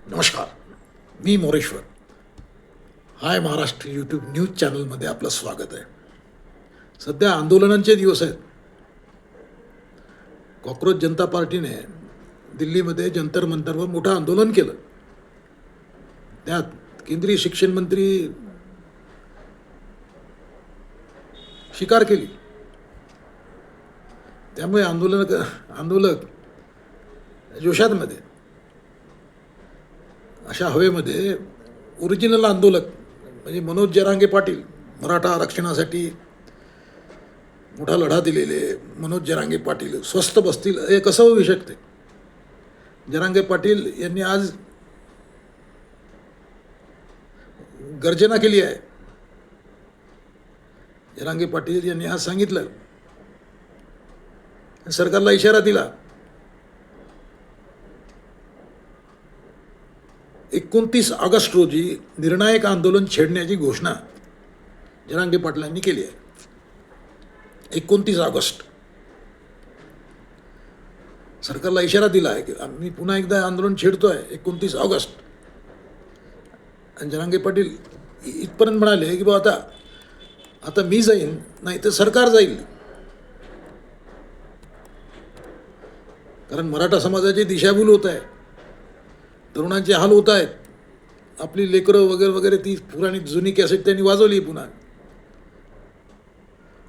नमस्कार, मी मोरेश्वर. हाय Maharashtra YouTube news चॅनलमध्ये आपलं स्वागत आहे. सध्या आंदोलनांचे दिवस आहेत. कॉक्रोच जनता पार्टीने दिल्लीमध्ये जंतर मंतरवर मोठं आंदोलन केलं. त्यात केंद्रीय शिक्षण मंत्री शिकार केली. त्यामुळे आंदोलक जोशातमध्ये अशा हवेमध्ये ओरिजिनल आंदोलक म्हणजे मनोज जरांगे पाटील, मराठा आरक्षणासाठी मोठा लढा दिलेले मनोज जरांगे पाटील स्वस्थ बसतील हे कसं होऊ शकते. जरांगे पाटील यांनी आज गर्जना केली आहे. जरांगे पाटील यांनी आज सांगितलं, सरकारला इशारा दिला, 29 ऑगस्ट रोजी निर्णायक आंदोलन छेडण्याची घोषणा जरांगे पाटलांनी केली आहे. 29 ऑगस्ट सरकारला इशारा दिला आहे की आम्ही पुन्हा एकदा आंदोलन छेडतोय 29 ऑगस्ट. आणि जरांगे पाटील इथपर्यंत म्हणाले की बा आता मी जाईन नाही तर सरकार जाईल. कारण मराठा समाजाची दिशाभूल होत आहे, तरुणांचे हाल होत आहेत. आपली लेकरं वगैरे वगैरे ती पुराणी जुनी कॅसेट त्यांनी वाजवली पुन्हा.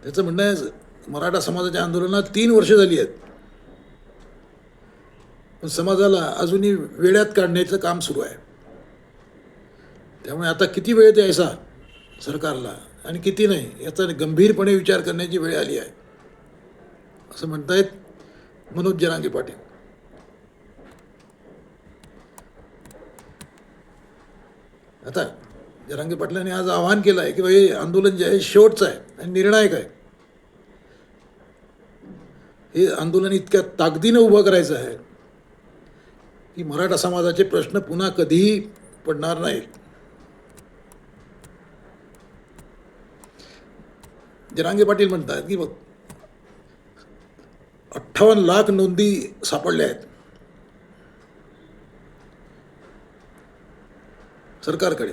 त्याचं म्हणणं आहे मराठा समाजाच्या आंदोलनात 3 वर्ष झाली आहेत, पण समाजाला अजूनही वेळात काढण्याचं काम सुरू आहे. त्यामुळे आता किती वेळ द्यायचा सरकारला आणि किती नाही याचा गंभीरपणे विचार करण्याची वेळ आली आहे, असं म्हणतायत मनोज जरांगे पाटील. आता जरांगे पाटलांनी आज आवाहन केलं आहे की हे आंदोलन जे आहे शेवटचं आहे आणि निर्णायक आहे. हे आंदोलन इतक्या ताकदीनं उभं करायचं आहे की मराठा समाजाचे प्रश्न पुन्हा कधीही पडणार नाहीत. जरांगे पाटील म्हणतात की बघ 58 लाख नोंदी सापडल्या आहेत सरकारकडे.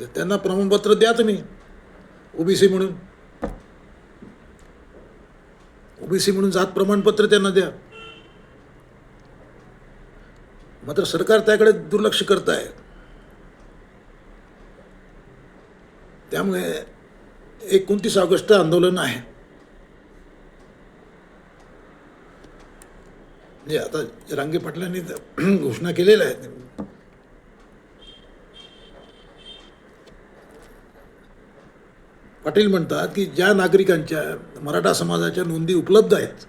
त्यांना प्रमाणपत्र द्या तुम्ही ओबीसी म्हणून. ओबीसी म्हणून जात प्रमाणपत्र त्यांना द्या. मात्र सरकार त्याकडे दुर्लक्ष करत आहे. त्यामुळे 29 ऑगस्ट आंदोलन आहे. म्हणजे आता जरांगे पाटलांनी घोषणा केलेल्या आहेत. पाटील म्हणतात की ज्या नागरिकांच्या मराठा समाजाच्या नोंदी उपलब्ध आहेत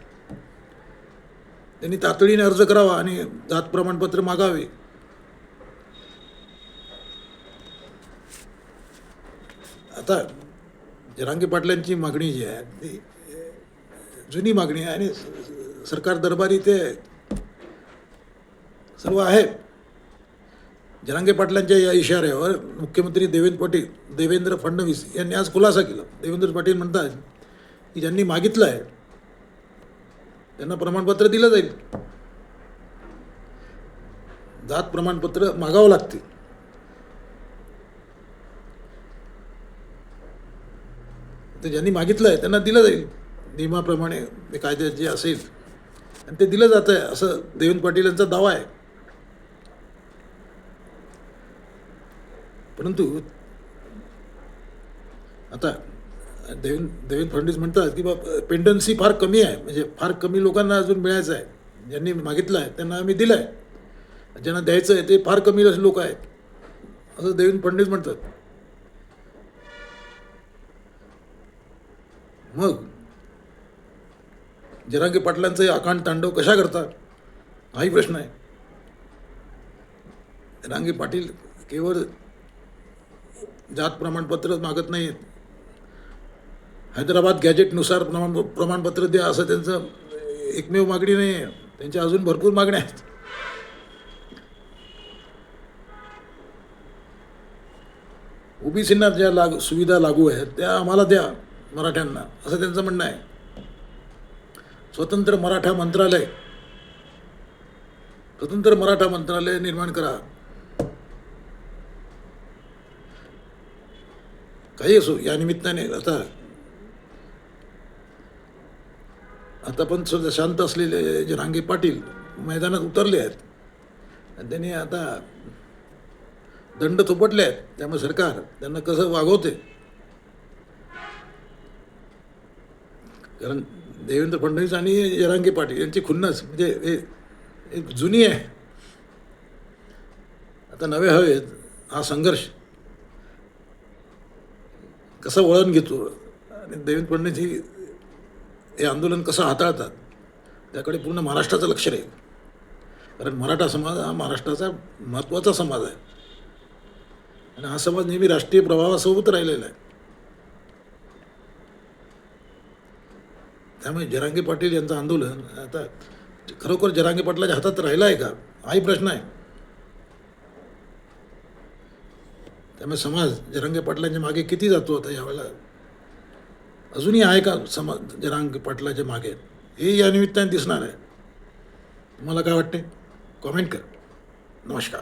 त्यांनी तातडीने अर्ज करावा आणि जात प्रमाणपत्र मागावे. आता जरांगे पाटलांची मागणी जी आहे ती जुनी मागणी आहे आणि सरकार दरबारी ते सर्व आहे. जरांगे पाटलांच्या या इशाऱ्यावर मुख्यमंत्री देवेंद्र फडणवीस यांनी आज खुलासा केला. देवेंद्र पाटील म्हणतात की ज्यांनी मागितलं आहे त्यांना प्रमाणपत्र दिलं जाईल. जात प्रमाणपत्र मागावं लागते. ते ज्यांनी मागितलं आहे त्यांना दिलं जाईल नियमाप्रमाणे, ते कायद्यात जे असेल आणि ते दिलं जातं आहे असं देवेंद्र पाटील यांचा दावा आहे. परंतु आता देवेंद्र फडणवीस म्हणतात की बाबा पेंडन्सी फार कमी आहे, म्हणजे फार कमी लोकांना अजून मिळायचं आहे. ज्यांनी मागितलं आहे त्यांना आम्ही दिलं आहे, ज्यांना द्यायचं आहे ते फार कमी लोक आहेत असं देवेंद्र फडणवीस म्हणतात. मग जरांगे पाटलांचं आकांड तांडव कशा करतात हाही प्रश्न आहे. जरांगे पाटील केवळ जात प्रमाणपत्र मागत नाहीत, हैदराबाद गॅजेटनुसार प्रमाणपत्र द्या असं त्यांचं एकमेव मागणी नाही आहे. त्यांच्या अजून भरपूर मागण्या आहेत. ओबीसींना ज्या सुविधा लागू आहेत त्या आम्हाला द्या मराठ्यांना असं त्यांचं म्हणणं आहे. स्वतंत्र मराठा मंत्रालय स्वतंत्र मराठा मंत्रालय निर्माण करा, काही असो. या निमित्ताने आता पण सुद्धा शांत असलेले जरांगे पाटील मैदानात उतरले आहेत आणि त्यांनी आता दंड थोपटले आहेत. त्यामुळे सरकार त्यांना कसं वागवते, कारण देवेंद्र फडणवीस आणि जरांगे पाटील यांची खुन्नस म्हणजे एक जुनी आहे. आता नवे हवेत हा संघर्ष कसं वळण घेतो आणि देवेंद्र फडणवीस हे आंदोलन कसं हाताळतात त्याकडे पूर्ण महाराष्ट्राचं लक्ष राहील. कारण मराठा समाज हा महाराष्ट्राचा महत्त्वाचा समाज आहे आणि हा समाज नेहमी राष्ट्रीय प्रभावासोबत राहिलेला आहे. त्यामुळे जरांगे पाटील यांचं आंदोलन आता खरोखर जरांगे पाटलाच्या हातात राहिलं आहे का, हाही प्रश्न आहे. त्यामुळे समाज जरांगे पाटलांच्या मागे किती जातो आता यावेळेला, अजूनही आहे का समाज जरांगे पाटलाच्या मागे, हे या निमित्ताने दिसणार आहे. तुम्हाला काय वाटते? कॉमेंट करा. नमस्कार.